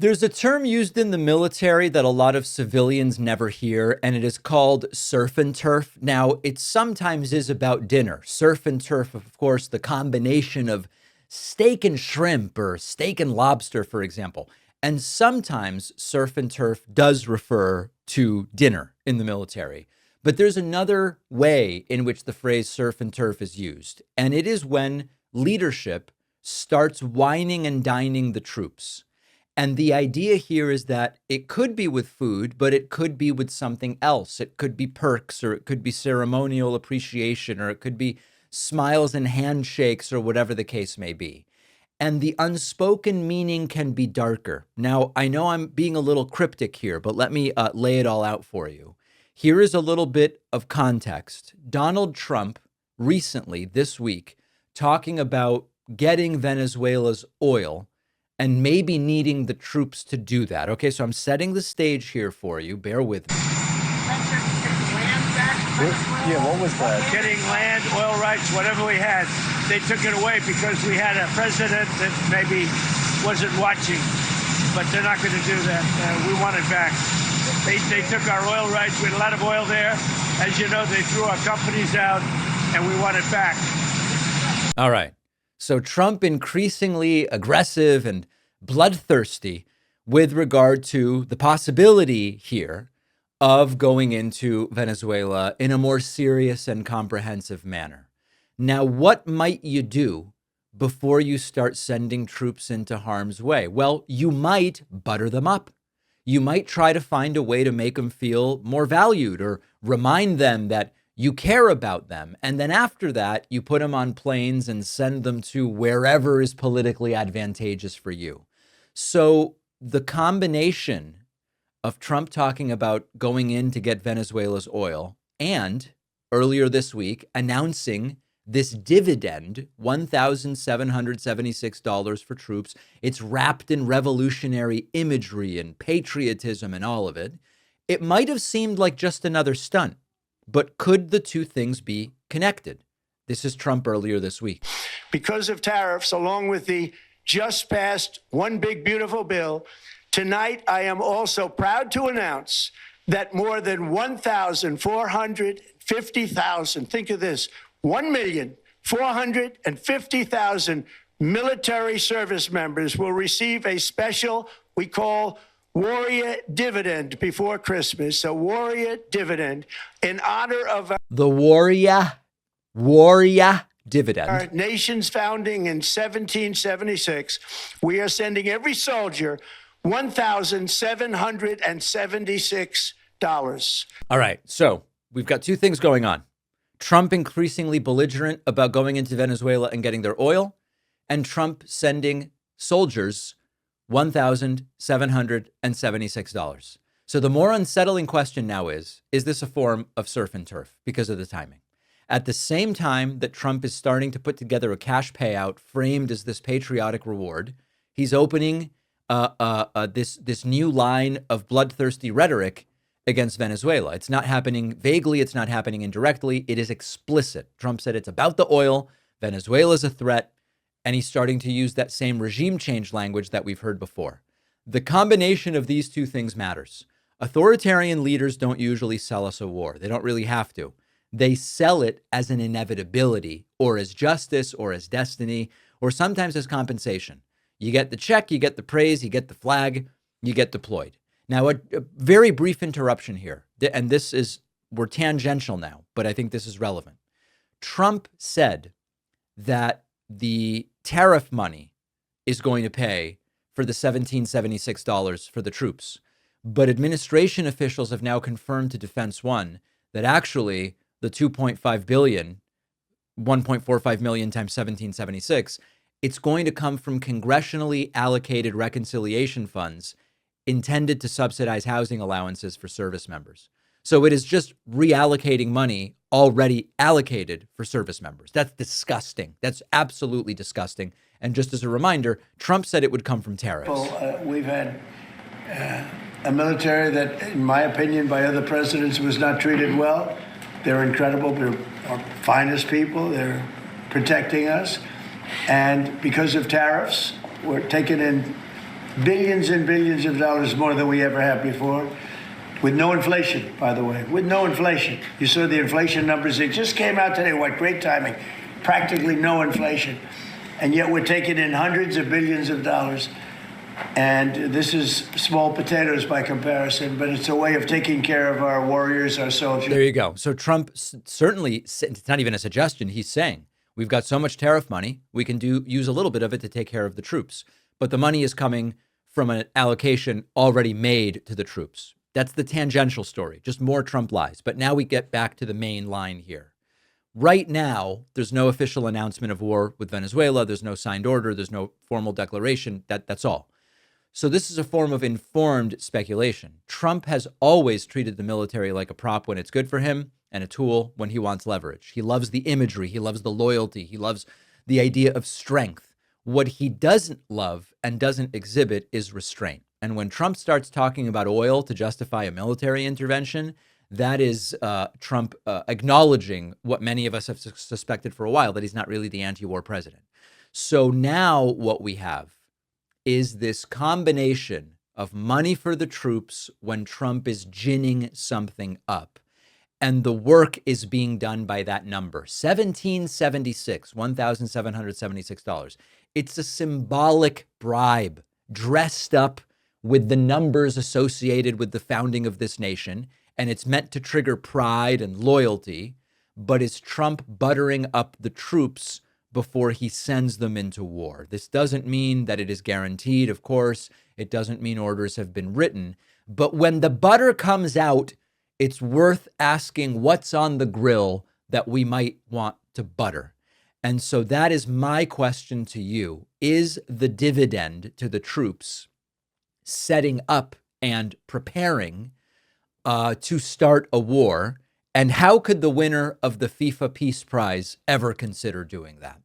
There's a term used in the military that a lot of civilians never hear, and it is called surf and turf. Now, it sometimes is about dinner. Surf and turf, of course, the combination of steak and shrimp or steak and lobster, for example. And sometimes surf and turf does refer to dinner in the military. But there's another way in which the phrase surf and turf is used, and it is when leadership starts wining and dining the troops. And the idea here is that it could be with food, but it could be with something else. It could be perks, or it could be ceremonial appreciation, or it could be smiles and handshakes, or whatever the case may be. And the unspoken meaning can be darker. Now, I know I'm being a little cryptic here, but let me lay it all out for you. Here is a little bit of context. Donald Trump recently, this week, talking about getting Venezuela's oil and maybe needing the troops to do that. Okay, so I'm setting the stage here for you. Bear with me. Yeah, what was that? Getting land, oil rights, whatever we had. They took it away because we had a president that maybe wasn't watching, but they're not going to do that. We want it back. They took our oil rights. We had a lot of oil there. As you know, they threw our companies out, and we want it back. All right. So Trump increasingly aggressive and bloodthirsty with regard to the possibility here of going into Venezuela in a more serious and comprehensive manner. Now, what might you do before you start sending troops into harm's way? Well, you might butter them up. You might try to find a way to make them feel more valued, or remind them that you care about them. And then after that, you put them on planes and send them to wherever is politically advantageous for you. So the combination of Trump talking about going in to get Venezuela's oil, and earlier this week announcing this dividend, $1,776 for troops. It's wrapped in revolutionary imagery and patriotism and all of it. It might have seemed like just another stunt. But could the two things be connected? This is Trump earlier this week. Because of tariffs, along with the just passed One Big Beautiful Bill, tonight I am also proud to announce that more than 1,450,000, think of this, 1,450,000 military service members will receive a special, we call Warrior Dividend before Christmas, a Warrior Dividend in honor of the Warrior Dividend. Our nation's founding in 1776. We are sending every soldier $1,776. All right, so we've got two things going on. Trump increasingly belligerent about going into Venezuela and getting their oil, and Trump sending soldiers $1,776. So the more unsettling question now is this a form of surf and turf because of the timing? At the same time that Trump is starting to put together a cash payout framed as this patriotic reward, he's opening this new line of bloodthirsty rhetoric against Venezuela. It's not happening vaguely. It's not happening indirectly. It is explicit. Trump said it's about the oil. Venezuela's a threat. And he's starting to use that same regime change language that we've heard before. The combination of these two things matters. Authoritarian leaders don't usually sell us a war. They don't really have to. They sell it as an inevitability, or as justice, or as destiny, or sometimes as compensation. You get the check, you get the praise, you get the flag, you get deployed. Now, a very brief interruption here, and we're tangential now, but I think this is relevant. Trump said that the tariff money is going to pay for the $1,776 for the troops. But administration officials have now confirmed to Defense One that actually the $2.5 billion, 1.45 million times 1776, it's going to come from congressionally allocated reconciliation funds intended to subsidize housing allowances for service members. So it is just reallocating money already allocated for service members. That's disgusting. That's absolutely disgusting. And just as a reminder, Trump said it would come from tariffs. We've had a military that, in my opinion, by other presidents was not treated well. They're incredible. They're our finest people. They're protecting us. And because of tariffs, we're taking in billions and billions of dollars more than we ever had before, with no inflation, by the way, with no inflation. You saw the inflation numbers, it just came out today. What great timing. Practically no inflation. And yet we're taking in hundreds of billions of dollars. And this is small potatoes by comparison, but it's a way of taking care of our warriors, our soldiers. There you go. So Trump certainly, it's not even a suggestion, he's saying, we've got so much tariff money, we can use a little bit of it to take care of the troops. But the money is coming from an allocation already made to the troops. That's the tangential story, just more Trump lies. But now we get back to the main line here. Right now, there's no official announcement of war with Venezuela. There's no signed order. There's no formal declaration. That's all. So this is a form of informed speculation. Trump has always treated the military like a prop when it's good for him and a tool when he wants leverage. He loves the imagery. He loves the loyalty. He loves the idea of strength. What he doesn't love and doesn't exhibit is restraint. And when Trump starts talking about oil to justify a military intervention, that is Trump acknowledging what many of us have suspected for a while, that he's not really the anti-war president. So now what we have is this combination of money for the troops when Trump is ginning something up. And the work is being done by that number, $1,776, $1,776. It's a symbolic bribe dressed up with the numbers associated with the founding of this nation. And it's meant to trigger pride and loyalty, but is Trump buttering up the troops before he sends them into war? This doesn't mean that it is guaranteed, of course. It doesn't mean orders have been written. But when the butter comes out, it's worth asking what's on the grill that we might want to butter. And so that is my question to you. Is the dividend to the troops setting up and preparing to start a war? And how could the winner of the FIFA Peace Prize ever consider doing that?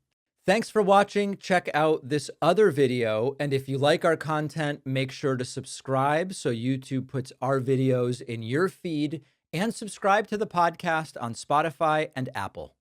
Thanks for watching. Check out this other video. And if you like our content, make sure to subscribe so YouTube puts our videos in your feed, and subscribe to the podcast on Spotify and Apple.